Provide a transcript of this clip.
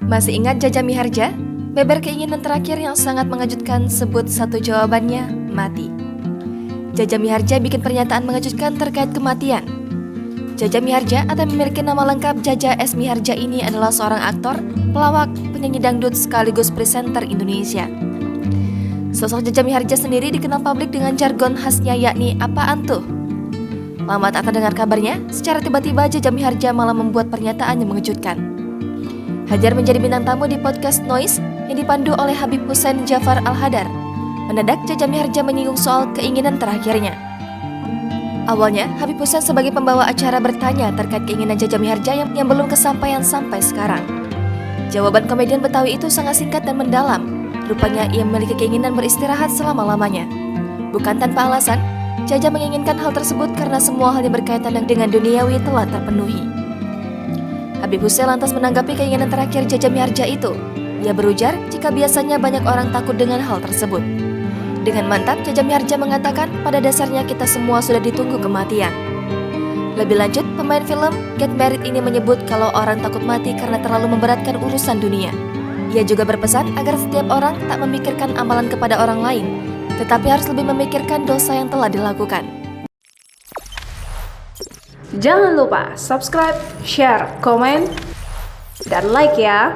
Masih ingat Jaja Miharja? Beber keinginan terakhir yang sangat mengejutkan, sebut satu jawabannya, mati. Jaja Miharja bikin pernyataan mengejutkan terkait kematian. Jaja Miharja atau memiliki nama lengkap Jaja S. Miharja ini adalah seorang aktor, pelawak, penyanyi dangdut sekaligus presenter Indonesia. Sosok Jaja Miharja sendiri dikenal publik dengan jargon khasnya yakni apaan tuh? Lama tak terdengar kabarnya, secara tiba-tiba Jaja Miharja malah membuat pernyataan yang mengejutkan. Hadir menjadi bintang tamu di podcast Noise yang dipandu oleh Habib Hussein Jafar Al-Hadar. Mendadak Jaja Miharja menyinggung soal keinginan terakhirnya. Awalnya, Habib Hussein sebagai pembawa acara bertanya terkait keinginan Jaja Miharja yang belum kesampaian sampai sekarang. Jawaban komedian Betawi itu sangat singkat dan mendalam. Rupanya ia memiliki keinginan beristirahat selama-lamanya. Bukan tanpa alasan, Jaja menginginkan hal tersebut karena semua hal yang berkaitan dengan duniawi telah terpenuhi. Habib Hussein lantas menanggapi keinginan terakhir Jaja Miharja itu. Ia berujar jika biasanya banyak orang takut dengan hal tersebut. Dengan mantap, Jaja Miharja mengatakan pada dasarnya kita semua sudah ditunggu kematian. Lebih lanjut, pemain film Get Married ini menyebut kalau orang takut mati karena terlalu memberatkan urusan dunia. Ia juga berpesan agar setiap orang tak memikirkan amalan kepada orang lain, tetapi harus lebih memikirkan dosa yang telah dilakukan. Jangan lupa subscribe, share, komen, dan like ya!